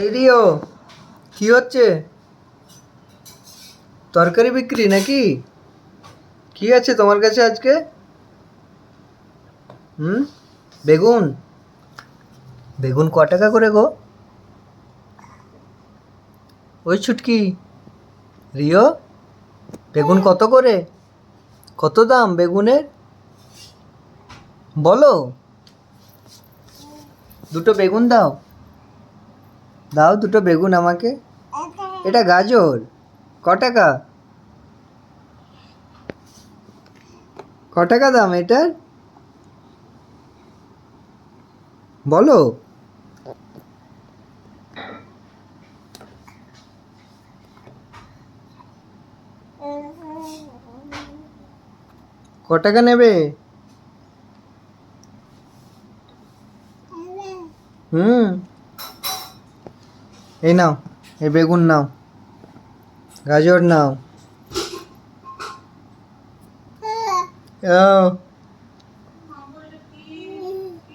এই রিও, কি হচ্ছে? তরকারি বিক্রি নাকি? কি আছে তোমার কাছে আজকে? হুম, বেগুন। বেগুন ক টাকা করে গো? ওই ছুটকি, রিও, বেগুন কত করে? কত দাম বেগুনের? বলো। দুটো বেগুন দাও। দাও দুটো বেগুন আমাকে। এটা গাজর। ক টাকা? ক টাকা দাম এটার? বলো। ক টাকা নেবে? হুম, এই নাও, এই বেগুন নাও, গাজর নাও। ও